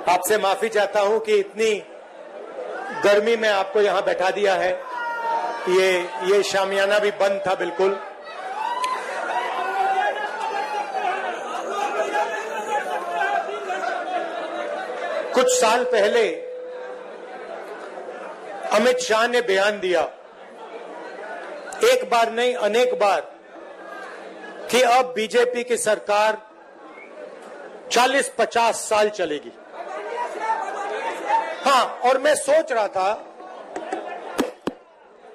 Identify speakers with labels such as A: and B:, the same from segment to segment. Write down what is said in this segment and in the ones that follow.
A: आपसे माफी चाहता हूं कि इतनी गर्मी में आपको यहां बैठा दिया है। ये शामियाना भी बंद था बिल्कुल। कुछ साल पहले अमित शाह ने बयान दिया, एक बार नहीं अनेक बार, कि अब बीजेपी की सरकार 40-50 साल चलेगी। हाँ, और मैं सोच रहा था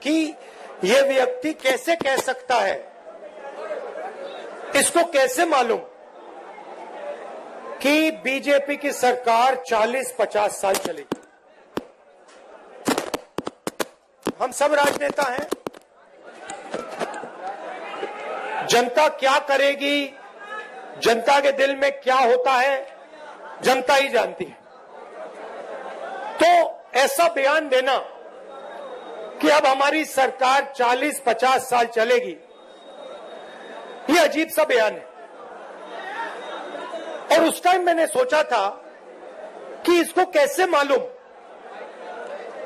A: कि यह व्यक्ति कैसे कह सकता है, इसको कैसे मालूम कि बीजेपी की सरकार 40-50 साल चलेगी। हम सब राजनेता हैं, जनता क्या करेगी, जनता के दिल में क्या होता है, जनता ही जानती है। तो ऐसा बयान देना कि अब हमारी सरकार 40-50 साल चलेगी, ये अजीब सा बयान है। और उस टाइम मैंने सोचा था कि इसको कैसे मालूम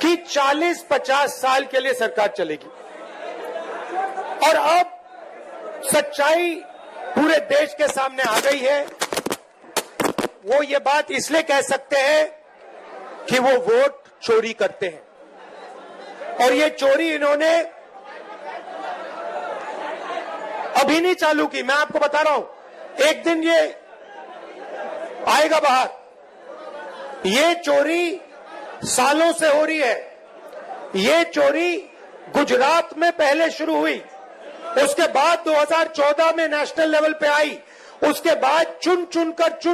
A: कि 40-50 साल के लिए सरकार चलेगी। और अब सच्चाई पूरे देश के सामने आ गई है। वो ये बात इसलिए कह सकते हैं कि वो वोट चोरी करते हैं, और ये चोरी इन्होंने अभी नहीं चालू की। मैं आपको बता रहा हूं, एक दिन ये आएगा बाहर। ये चोरी सालों से हो रही है। ये चोरी गुजरात में पहले शुरू हुई, उसके बाद 2014 में नेशनल लेवल पे आई, उसके बाद चुन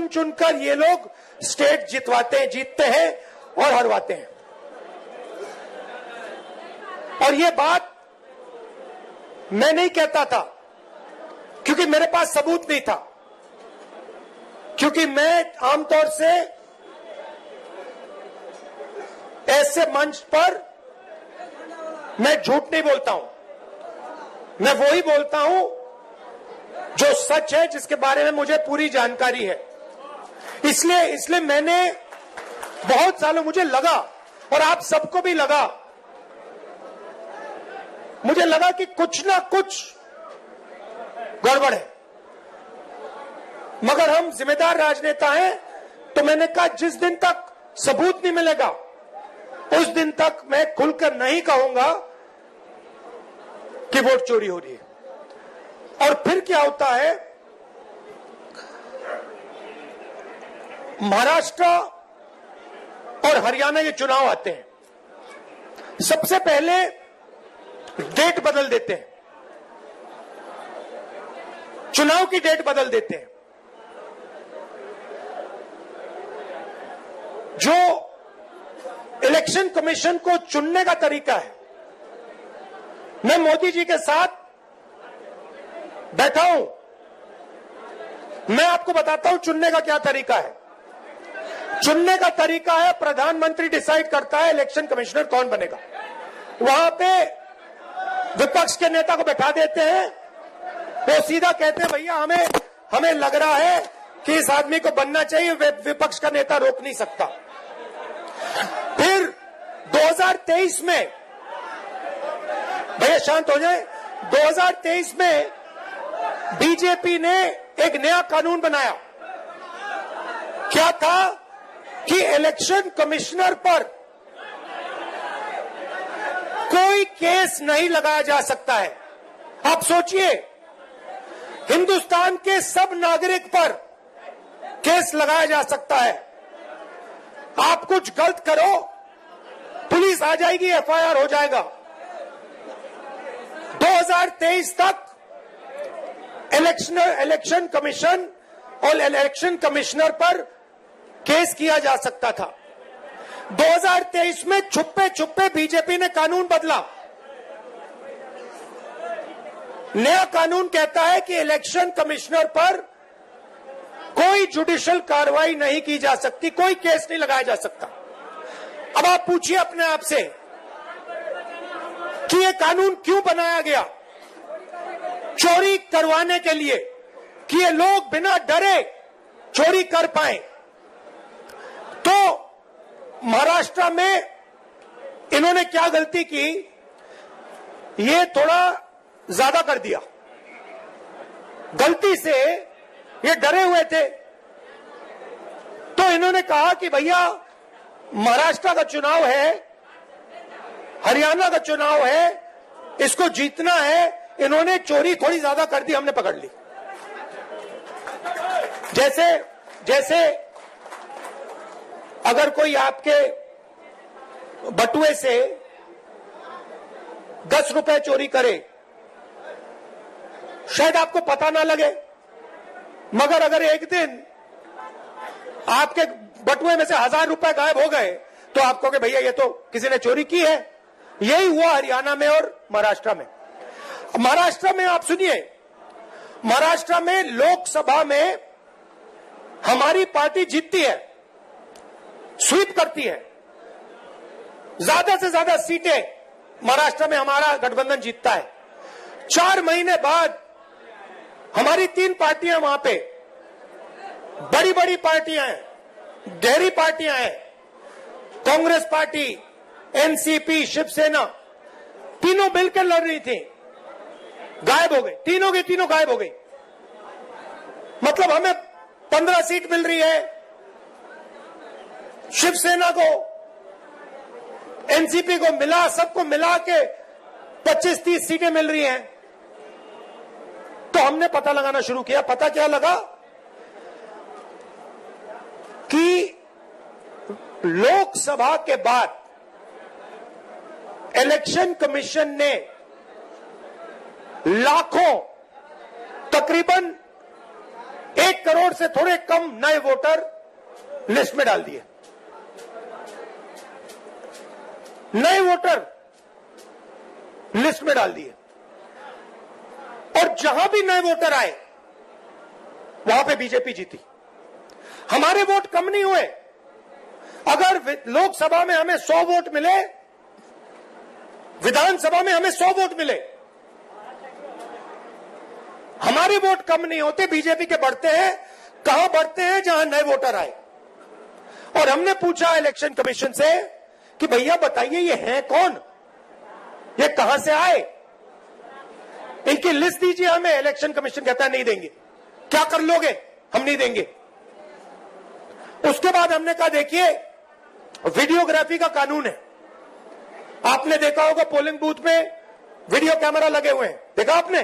A: चुनकर ये लोग स्टेट जीतते हैं और हरवाते हैं। और ये बात मैं नहीं कहता था क्योंकि मेरे पास सबूत नहीं था, क्योंकि मैं आमतौर से ऐसे मंच पर मैं झूठ नहीं बोलता हूं। मैं वही बोलता हूं जो सच है, जिसके बारे में मुझे पूरी जानकारी है। इसलिए मैंने बहुत सालों, मुझे लगा और आप सबको भी लगा, मुझे लगा कि कुछ ना कुछ गड़बड़ है। मगर हम जिम्मेदार राजनेता हैं, तो मैंने कहा जिस दिन तक सबूत नहीं मिलेगा उस दिन तक मैं खुलकर नहीं कहूंगा कि वोट चोरी हो रही है। और फिर क्या होता है, महाराष्ट्र और हरियाणा ये चुनाव आते हैं, सबसे पहले डेट बदल देते हैं, चुनाव की डेट बदल देते हैं। जो इलेक्शन कमीशन को चुनने का तरीका है, मैं मोदी जी के साथ बैठा हूं, मैं आपको बताता हूं चुनने का क्या तरीका है। चुनने का तरीका है, प्रधानमंत्री डिसाइड करता है इलेक्शन कमिश्नर कौन बनेगा। वहां पे विपक्ष के नेता को बैठा देते हैं, वो सीधा कहते हैं भैया हमें लग रहा है कि इस आदमी को बनना चाहिए, विपक्ष का नेता रोक नहीं सकता। फिर 2023 में, भैया शांत हो जाए, 2023 में बीजेपी ने एक नया कानून बनाया। क्या था कि इलेक्शन कमिश्नर पर कोई केस नहीं लगाया जा सकता है। आप सोचिए, हिंदुस्तान के सब नागरिक पर केस लगाया जा सकता है। आप कुछ गलत करो, पुलिस आ जाएगी, एफआईआर हो जाएगा। 2023 तक इलेक्शन कमीशन और इलेक्शन कमिश्नर पर केस किया जा सकता था। 2023 में छुपे बीजेपी ने कानून बदला। नया कानून कहता है कि इलेक्शन कमिश्नर पर कोई जुडिशियल कार्रवाई नहीं की जा सकती, कोई केस नहीं लगाया जा सकता। अब आप पूछिए अपने आप से कि ये कानून क्यों बनाया गया? चोरी करवाने के लिए, कि ये लोग बिना डरे चोरी कर पाए। तो महाराष्ट्र में इन्होंने क्या गलती की, ये थोड़ा ज्यादा कर दिया। गलती से ये डरे हुए थे, तो इन्होंने कहा कि भैया महाराष्ट्र का चुनाव है, हरियाणा का चुनाव है, इसको जीतना है। इन्होंने चोरी थोड़ी ज्यादा कर दी, हमने पकड़ ली। जैसे अगर कोई आपके बटुए से 10 रुपए चोरी करे, शायद आपको पता ना लगे, मगर अगर एक दिन आपके बटुए में से 1000 रुपए गायब हो गए तो आप कहोगे भैया ये तो किसी ने चोरी की है। यही हुआ हरियाणा में और महाराष्ट्र में। महाराष्ट्र में आप सुनिए, महाराष्ट्र में लोकसभा में हमारी पार्टी जीतती है, स्वीप करती है, ज्यादा से ज्यादा सीटें महाराष्ट्र में हमारा गठबंधन जीतता है। 4 महीने बाद हमारी 3 पार्टियां वहां पे, बड़ी बड़ी पार्टियां हैं, गहरी पार्टियां हैं, कांग्रेस पार्टी, एनसीपी, शिवसेना, तीनों मिलकर लड़ रही थी, गायब हो गई। तीनों की तीनों गायब हो गई। मतलब हमें 15 सीट मिल रही है, शिवसेना को, एनसीपी को मिला, सबको मिला के 25-30 सीटें मिल रही हैं। तो हमने पता लगाना शुरू किया। पता क्या लगा कि लोकसभा के बाद इलेक्शन कमीशन ने लाखों, तकरीबन 1 करोड़ से थोड़े कम नए वोटर लिस्ट में डाल दिए। नए वोटर लिस्ट में डाल दिए, और जहां भी नए वोटर आए वहां पे बीजेपी जीती। हमारे वोट कम नहीं हुए। अगर लोकसभा में हमें 100 वोट मिले, विधानसभा में हमें 100 वोट मिले, हमारे वोट कम नहीं होते, बीजेपी के बढ़ते हैं। कहां बढ़ते हैं? जहां नए वोटर आए। और हमने पूछा इलेक्शन कमीशन से कि भैया बताइए ये हैं कौन, ये कहां से आए, इनकी लिस्ट दीजिए हमें। इलेक्शन कमीशन कहता है नहीं देंगे। क्या कर लोगे? हम नहीं देंगे। उसके बाद हमने कहा देखिए वीडियोग्राफी का कानून है, आपने देखा होगा पोलिंग बूथ में वीडियो कैमरा लगे हुए हैं, देखा आपने?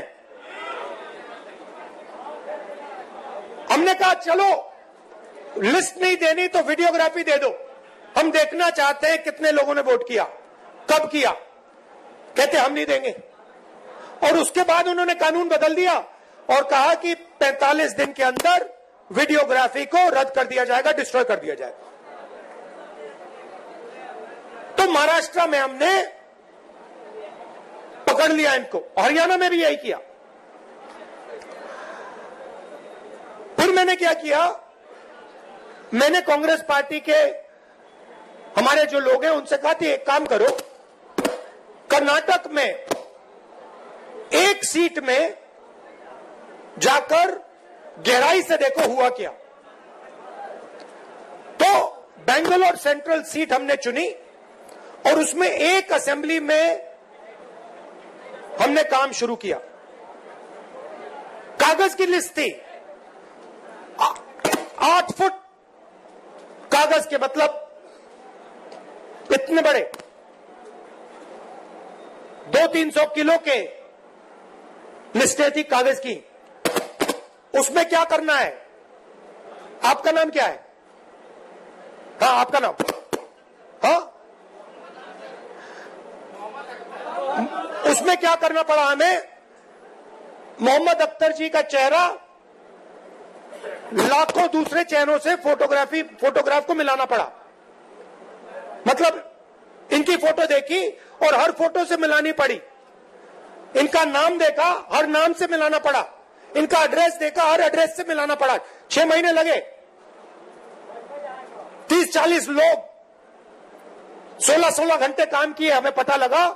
A: हमने कहा चलो लिस्ट नहीं देनी तो वीडियोग्राफी दे दो, हम देखना चाहते हैं कितने लोगों ने वोट किया, कब किया। कहते हम नहीं देंगे। और उसके बाद उन्होंने कानून बदल दिया और कहा कि 45 दिन के अंदर वीडियोग्राफी को रद्द कर दिया जाएगा, डिस्ट्रॉय कर दिया जाएगा। तो महाराष्ट्र में हमने पकड़ लिया इनको, हरियाणा में भी यही किया। फिर मैंने क्या किया, मैंने कांग्रेस पार्टी के हमारे जो लोग हैं उनसे कहा कि एक काम करो, कर्नाटक में एक सीट में जाकर गहराई से देखो हुआ क्या। तो बेंगलोर सेंट्रल सीट हमने चुनी और उसमें एक असेंबली में हमने काम शुरू किया। कागज की लिस्ट थी, 8 फुट कागज के, मतलब इतने बड़े, 200-300 किलो के लिस्टें थी कागज की। उसमें क्या करना है? आपका नाम क्या है? हाँ आपका नाम? हाँ, उसमें क्या करना पड़ा हमें? मोहम्मद अख्तर जी का चेहरा लाखों दूसरे चेहरों से फोटोग्राफ को मिलाना पड़ा। मतलब इनकी फोटो देखी और हर फोटो से मिलानी पड़ी। इनका नाम देखा, हर नाम से मिलाना पड़ा। इनका एड्रेस देखा, हर एड्रेस से मिलाना पड़ा। 6 महीने लगे। 30-40 लोग 16-16 घंटे काम किए। हमें पता लगा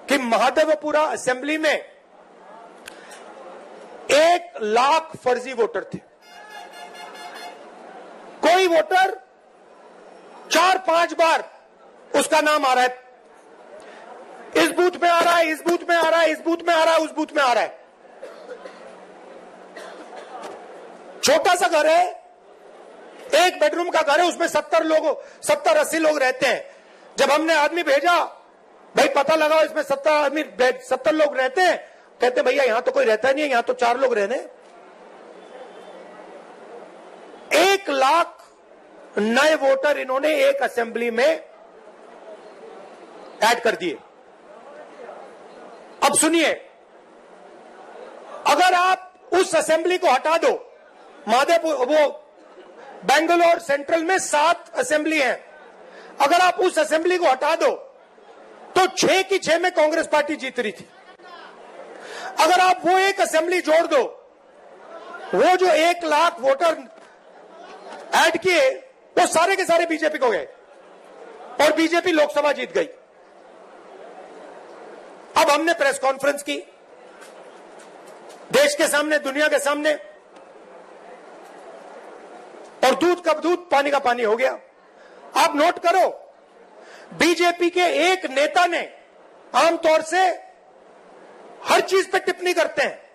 A: कि महादेवपुरा असेंबली में 1 लाख फर्जी वोटर थे। कोई वोटर 4-5 बार उसका नाम आ रहा है, इस बूथ में आ रहा है, इस बूथ में आ रहा है, इस बूथ में आ रहा है, उस बूथ में आ रहा है। छोटा सा घर है, 1 बेडरूम का घर है, उसमें 70-80 लोग रहते हैं। जब हमने आदमी भेजा, भाई पता लगाओ इसमें 70 लोग रहते हैं, कहते भैया यहां तो कोई रहता नहीं है, यहां तो 4 लोग रहने। 1 लाख नए वोटर इन्होंने एक असेंबली में ऐड कर दिए। अब सुनिए, अगर आप उस असेंबली को हटा दो, माधेपुर, वो बेंगलोर सेंट्रल में 7 असेंबली हैं, अगर आप उस असेंबली को हटा दो तो 6 की 6 में कांग्रेस पार्टी जीत रही थी। अगर आप वो एक असेंबली जोड़ दो, वो जो 1 लाख वोटर ऐड किए वो सारे के सारे बीजेपी को गए और बीजेपी लोकसभा जीत गई। अब हमने प्रेस कॉन्फ्रेंस की, देश के सामने, दुनिया के सामने, और दूध का दूध, पानी का पानी हो गया। आप नोट करो, बीजेपी के एक नेता ने, आमतौर से हर चीज पे टिप्पणी करते हैं,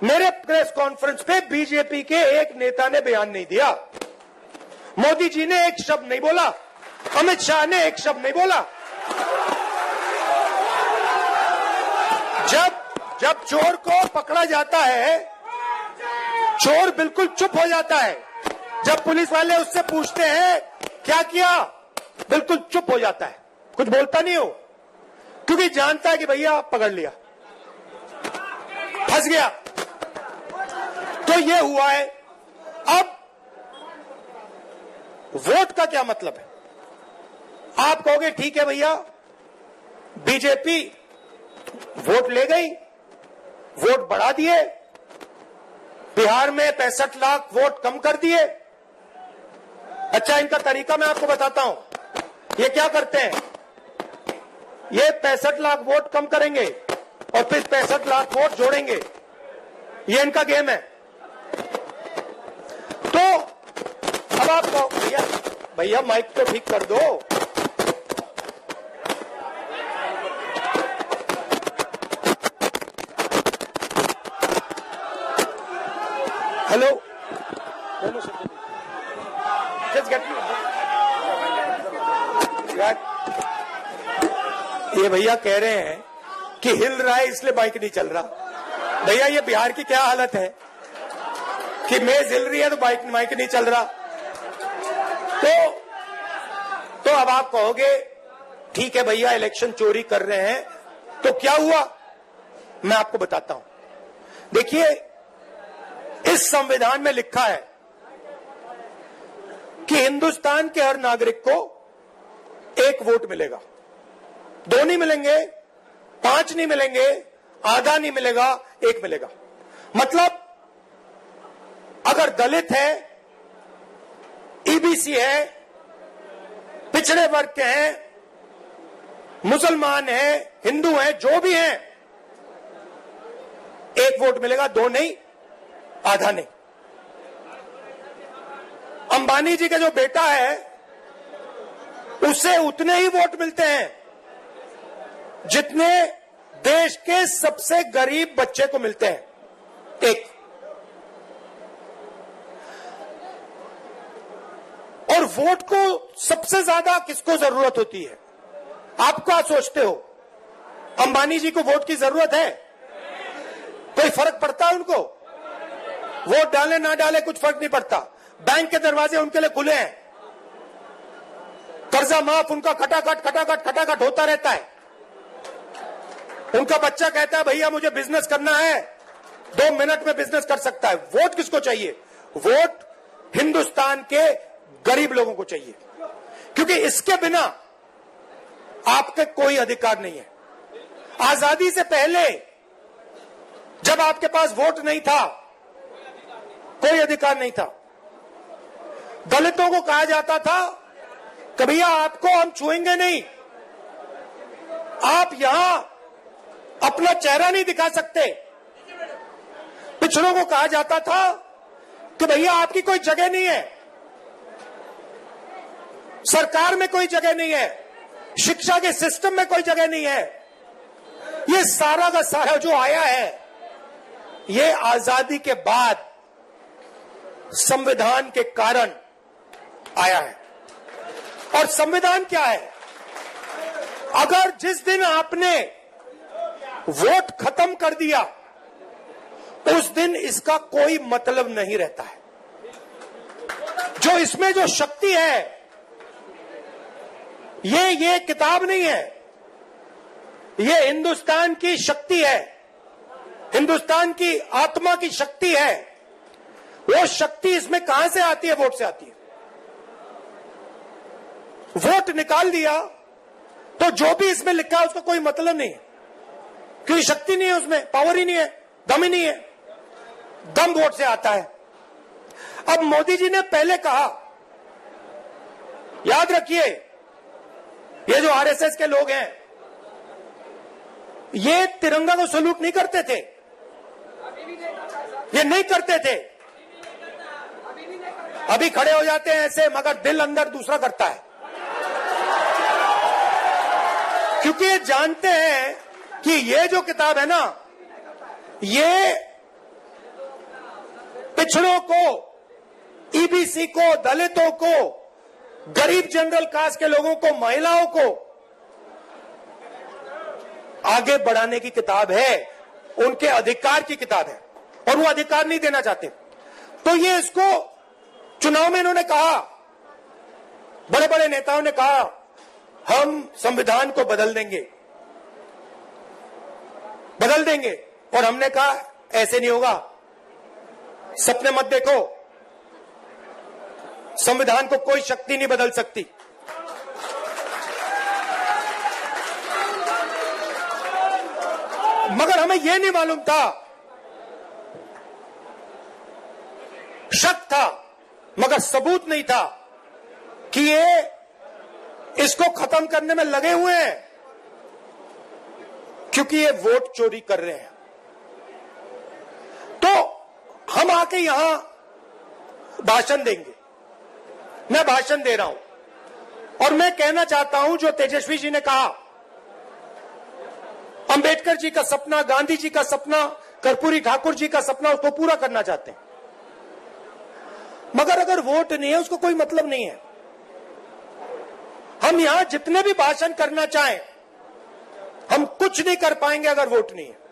A: मेरे प्रेस कॉन्फ्रेंस पे बीजेपी के एक नेता ने बयान नहीं दिया। मोदी जी ने एक शब्द नहीं बोला, अमित शाह ने एक शब्द नहीं बोला। जब चोर को पकड़ा जाता है, चोर बिल्कुल चुप हो जाता है। जब पुलिस वाले उससे पूछते हैं क्या किया, बिल्कुल चुप हो जाता है, कुछ बोलता नहीं हो, क्योंकि जानता है कि भैया पकड़ लिया, फंस गया। तो ये हुआ है। अब वोट का क्या मतलब है? आप कहोगे ठीक है भैया, बीजेपी वोट ले गई, वोट बढ़ा दिए, बिहार में 65 लाख वोट कम कर दिए। अच्छा, इनका तरीका मैं आपको बताता हूं। ये क्या करते हैं, ये 65 लाख वोट कम करेंगे और फिर 65 लाख वोट जोड़ेंगे, ये इनका गेम है। तो अब आप भैया माइक तो ठीक कर दो। हेलो, जस्ट गेट ये भैया कह रहे हैं कि हिल रहा है इसलिए बाइक नहीं चल रहा। भैया ये बिहार की क्या हालत है कि मेज हिल रही है तो माइक नहीं चल रहा। तो अब आप कहोगे ठीक है भैया, इलेक्शन चोरी कर रहे हैं, तो क्या हुआ, मैं आपको बताता हूं। देखिए, इस संविधान में लिखा है कि हिंदुस्तान के हर नागरिक को 1 वोट मिलेगा। 2 नहीं मिलेंगे, 5 नहीं मिलेंगे, आधा नहीं मिलेगा, 1 मिलेगा। मतलब अगर दलित है, ईबीसी है, पिछड़े वर्ग के हैं, मुसलमान हैं, हिंदू हैं, जो भी हैं, 1 वोट मिलेगा, 2 नहीं, आधा नहीं। अंबानी जी का जो बेटा है उसे उतने ही वोट मिलते हैं जितने देश के सबसे गरीब बच्चे को मिलते हैं, 1। और वोट को सबसे ज्यादा किसको जरूरत होती है? आप क्या सोचते हो, अंबानी जी को वोट की जरूरत है? कोई फर्क पड़ता है उनको? वोट डाले ना डाले कुछ फर्क नहीं पड़ता। बैंक के दरवाजे उनके लिए खुले हैं, कर्जा माफ उनका खटाखट होता रहता है। उनका बच्चा कहता है भैया मुझे बिजनेस करना है, 2 मिनट में बिजनेस कर सकता है। वोट किसको चाहिए? वोट हिंदुस्तान के गरीब लोगों को चाहिए, क्योंकि इसके बिना आपके कोई अधिकार नहीं है। आजादी से पहले जब आपके पास वोट नहीं था, कोई अधिकार नहीं था। दलितों को कहा जाता था कि भैया आपको हम छुएंगे नहीं, आप यहां अपना चेहरा नहीं दिखा सकते। पिछड़ों को कहा जाता था कि भैया आपकी कोई जगह नहीं है। सरकार में कोई जगह नहीं है, शिक्षा के सिस्टम में कोई जगह नहीं है। ये सारा का सारा जो आया है, ये आजादी के बाद संविधान के कारण आया है। और संविधान क्या है? अगर जिस दिन आपने वोट खत्म कर दिया, उस दिन इसका कोई मतलब नहीं रहता है। जो इसमें जो शक्ति है, ये किताब नहीं है, ये हिंदुस्तान की शक्ति है, हिंदुस्तान की आत्मा की शक्ति है। वो शक्ति इसमें कहां से आती है? वोट से आती है। वोट निकाल दिया तो जो भी इसमें लिखा है उसका कोई मतलब नहीं है, क्योंकि शक्ति नहीं है उसमें, पावर ही नहीं है, दम ही नहीं है। दम वोट से आता है। अब मोदी जी ने पहले कहा, याद रखिए, ये जो आरएसएस के लोग हैं, ये तिरंगा को सलूट नहीं करते थे, ये नहीं करते थे। अभी खड़े हो जाते हैं ऐसे, मगर दिल अंदर दूसरा करता है, क्योंकि ये जानते हैं कि ये जो किताब है ना, ये पिछड़ों को, ईबीसी को, दलितों को, गरीब जनरल कास्ट के लोगों को, महिलाओं को आगे बढ़ाने की किताब है, उनके अधिकार की किताब है, और वो अधिकार नहीं देना चाहते। तो ये इसको चुनाव में इन्होंने कहा, बड़े बड़े नेताओं ने कहा, हम संविधान को बदल देंगे, बदल देंगे। और हमने कहा ऐसे नहीं होगा, सपने मत देखो, संविधान को कोई शक्ति नहीं बदल सकती। मगर हमें यह नहीं मालूम था, शक था, मगर सबूत नहीं था कि ये इसको खत्म करने में लगे हुए हैं, क्योंकि ये वोट चोरी कर रहे हैं। तो हम आके यहां भाषण देंगे, मैं भाषण दे रहा हूं और मैं कहना चाहता हूं, जो तेजस्वी जी ने कहा, अंबेडकर जी का सपना, गांधी जी का सपना, कर्पूरी ठाकुर जी का सपना, उसको पूरा करना चाहते हैं। मगर अगर वोट नहीं है, उसको कोई मतलब नहीं है। हम यहां जितने भी भाषण करना चाहें, हम कुछ नहीं कर पाएंगे अगर वोट नहीं है।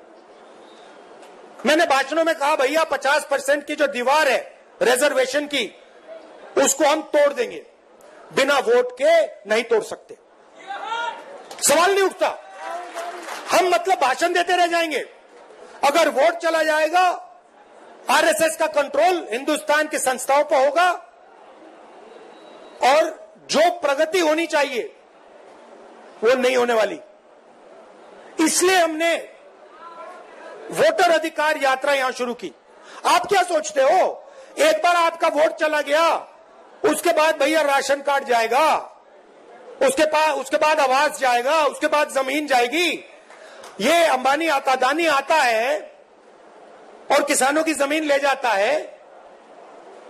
A: मैंने भाषणों में कहा, भैया 50% की जो दीवार है रिजर्वेशन की, उसको हम तोड़ देंगे, बिना वोट के नहीं तोड़ सकते, सवाल नहीं उठता। हम मतलब भाषण देते रह जाएंगे। अगर वोट चला जाएगा, आरएसएस का कंट्रोल हिंदुस्तान की संस्थाओं पर होगा, और जो प्रगति होनी चाहिए वो नहीं होने वाली। इसलिए हमने वोटर अधिकार यात्रा यहां शुरू की। आप क्या सोचते हो, एक बार आपका वोट चला गया, उसके बाद भैया राशन कार्ड जाएगा, उसके बाद आवास जाएगा, उसके बाद जमीन जाएगी। ये अंबानी आता, अदानी आता है और किसानों की जमीन ले जाता है।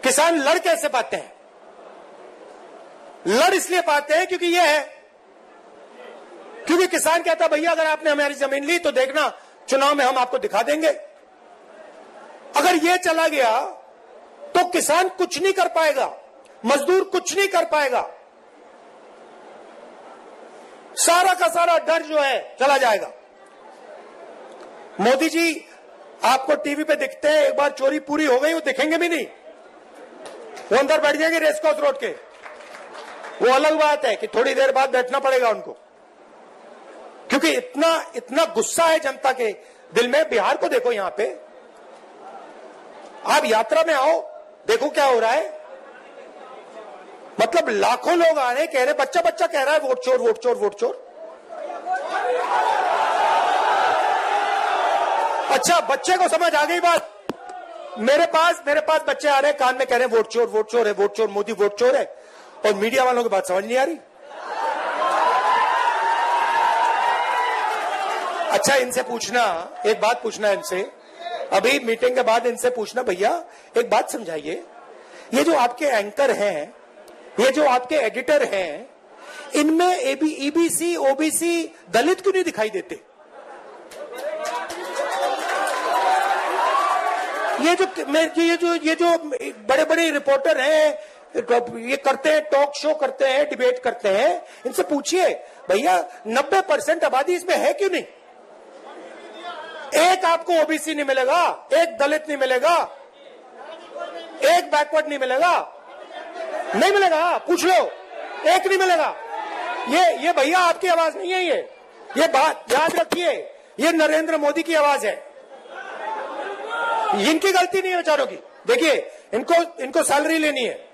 A: किसान लड़ कैसे पाते हैं? लड़ इसलिए पाते हैं क्योंकि ये है, क्योंकि किसान कहता, भैया अगर आपने हमारी जमीन ली तो देखना, चुनाव में हम आपको दिखा देंगे। अगर ये चला गया तो किसान कुछ नहीं कर पाएगा, मजदूर कुछ नहीं कर पाएगा, सारा का सारा डर जो है चला जाएगा। मोदी जी आपको टीवी पे दिखते हैं, एक बार चोरी पूरी हो गई वो दिखेंगे भी नहीं, वो अंदर बैठ जाएंगे रेसकोर्स रोड के। वो अलग बात है कि थोड़ी देर बाद बैठना पड़ेगा उनको, क्योंकि इतना गुस्सा है जनता के दिल में। बिहार को देखो, यहां पे आप यात्रा में आओ, देखो क्या हो रहा है। मतलब लाखों लोग आ रहे हैं, कह रहे, बच्चा बच्चा कह रहा है वोट चोर, वोट चोर, वोट चोर। अच्छा, बच्चे को समझ आ गई बात। मेरे पास बच्चे आ रहे हैं, कान में कह रहे हैं वोट चोर, वोट चोर है, वोट चोर, मोदी वोट चोर है, और मीडिया वालों की बात समझ नहीं आ रही। अच्छा, इनसे पूछना, एक बात पूछना इनसे, अभी मीटिंग के बाद इनसे पूछना, भैया एक बात समझाइए, ये जो आपके एंकर हैं, ये जो आपके एडिटर हैं, इनमें ईबीसी, ओबीसी, दलित क्यों नहीं दिखाई देते? ये जो बड़े बड़े रिपोर्टर हैं, ये करते हैं, टॉक शो करते हैं, डिबेट करते हैं, इनसे पूछिए भैया 90% आबादी इसमें है क्यों नहीं? एक आपको ओबीसी नहीं मिलेगा, एक दलित नहीं मिलेगा, एक बैकवर्ड नहीं मिलेगा, नहीं मिलेगा, पूछ लो, एक नहीं मिलेगा। ये भैया आपकी आवाज नहीं है, ये बात याद रखिए, ये नरेंद्र मोदी की आवाज है, इनकी गलती नहीं है बेचारों की। देखिए इनको सैलरी लेनी है,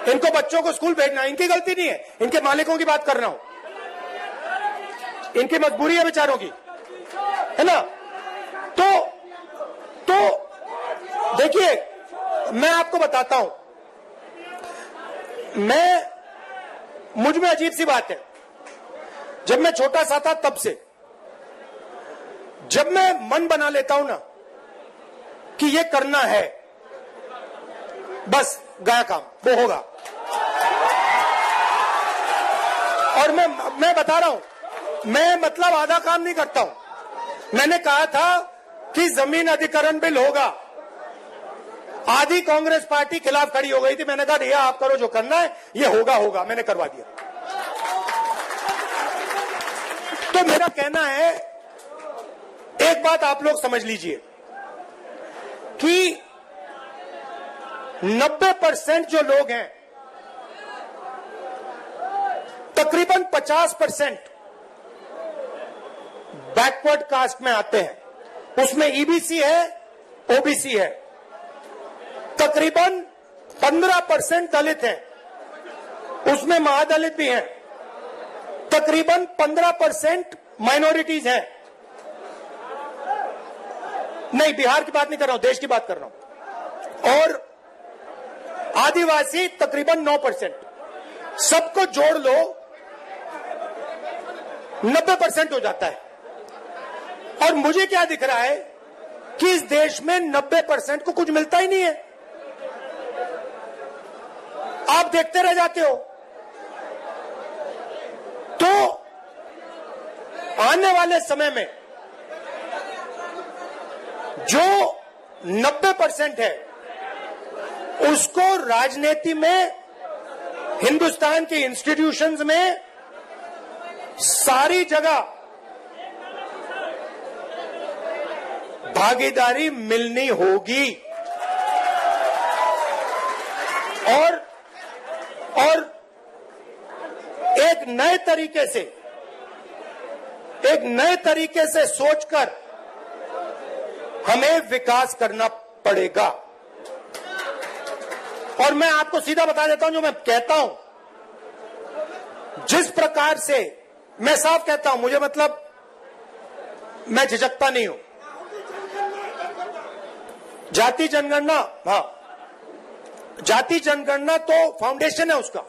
A: इनको बच्चों को स्कूल भेजना है, इनकी गलती नहीं है, इनके मालिकों की बात कर रहा हूं, इनकी मजबूरी है बेचारों की, है ना? तो देखिए मैं आपको बताता हूं, मुझ में अजीब सी बात है, जब मैं छोटा सा था तब से, जब मैं मन बना लेता हूं ना कि ये करना है, बस गया काम, वो होगा। और मैं बता रहा हूं, मैं मतलब आधा काम नहीं करता हूं। मैंने कहा था कि जमीन अधिग्रहण बिल होगा, आधी कांग्रेस पार्टी खिलाफ खड़ी हो गई थी, मैंने कहा भैया आप करो जो करना है, ये होगा, मैंने करवा दिया। तो मेरा कहना है, एक बात आप लोग समझ लीजिए कि 90% जो लोग हैं, तकरीबन 50% बैकवर्ड कास्ट में आते हैं, उसमें ईबीसी है, ओबीसी है, तकरीबन 15% दलित हैं, उसमें महादलित भी हैं, तकरीबन 15% माइनॉरिटीज हैं। नहीं, बिहार की बात नहीं कर रहा हूं, देश की बात कर रहा हूं। और आदिवासी तकरीबन 9%। सबको जोड़ लो 90% हो जाता है। और मुझे क्या दिख रहा है कि इस देश में 90% को कुछ मिलता ही नहीं है, आप देखते रह जाते हो। तो आने वाले समय में जो 90% है, उसको राजनीति में, हिंदुस्तान के इंस्टीट्यूशंस में, सारी जगह भागीदारी मिलनी होगी। और एक नए तरीके से सोचकर हमें विकास करना पड़ेगा। और मैं आपको सीधा बता देता हूं, जो मैं कहता हूं, जिस प्रकार से मैं साफ कहता हूं, मुझे मतलब मैं झिझकता नहीं हूं। जाति जनगणना, हाँ, जाति जनगणना तो फाउंडेशन है उसका।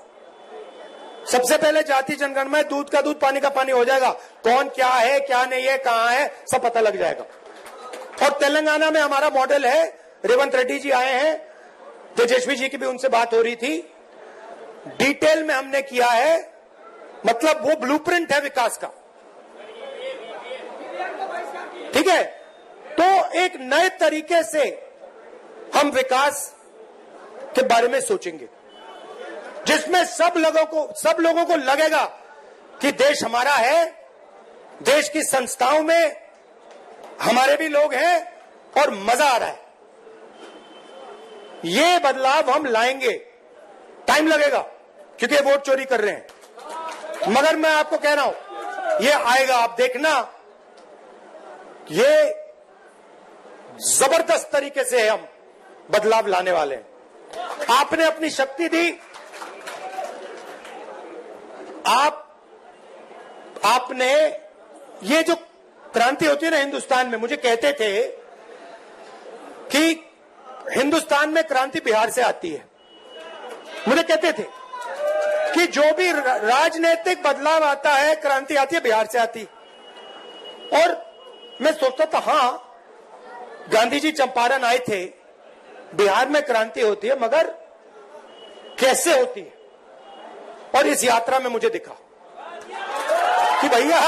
A: सबसे पहले जाति जनगणना में दूध का दूध, पानी का पानी हो जाएगा, कौन क्या है, क्या नहीं है, कहां है, सब पता लग जाएगा। और तेलंगाना में हमारा मॉडल है, रेवंत रेड्डी जी आए हैं, तेजस्वी जी की भी उनसे बात हो रही थी, डिटेल में हमने किया है, मतलब वो ब्लूप्रिंट है विकास का। ठीक है, तो एक नए तरीके से हम विकास के बारे में सोचेंगे, जिसमें सब लोगों को लगेगा कि देश हमारा है, देश की संस्थाओं में हमारे भी लोग हैं और मजा आ रहा है। ये बदलाव हम लाएंगे, टाइम लगेगा क्योंकि वोट चोरी कर रहे हैं, मगर मैं आपको कह रहा हूं ये आएगा, आप देखना। ये जबरदस्त तरीके से हम बदलाव लाने वाले हैं। आपने अपनी शक्ति दी, आपने ये जो क्रांति होती है ना हिंदुस्तान में, मुझे कहते थे कि हिंदुस्तान में क्रांति बिहार से आती है। मुझे कहते थे कि जो भी राजनीतिक बदलाव आता है, क्रांति आती है बिहार से आती। और मैं सोचता था हां, गांधी जी चंपारण आए थे, बिहार में क्रांति होती है, मगर कैसे होती है। और इस यात्रा में मुझे दिखा कि भैया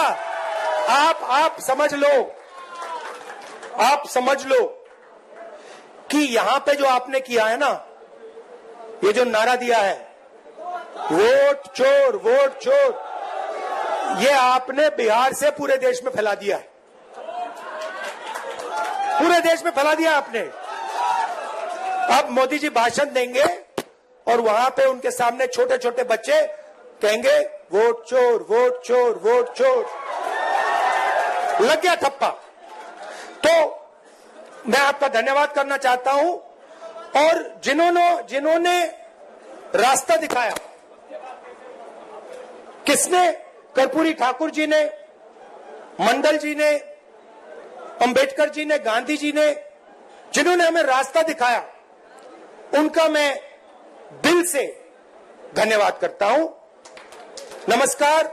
A: आप समझ लो कि यहां पे जो आपने किया है ना, ये जो नारा दिया है वोट चोर, ये आपने बिहार से पूरे देश में फैला दिया है, पूरे देश में फैला दिया आपने। अब मोदी जी भाषण देंगे और वहां पे उनके सामने छोटे छोटे बच्चे कहेंगे वोट चोर, लग गया ठप्पा। तो मैं आपका धन्यवाद करना चाहता हूं, और जिन्होंने रास्ता दिखाया, किसने? कर्पूरी ठाकुर जी ने, मंडल जी ने, अंबेडकर जी ने, गांधी जी ने, जिन्होंने हमें रास्ता दिखाया, उनका मैं दिल से धन्यवाद करता हूं। नमस्कार।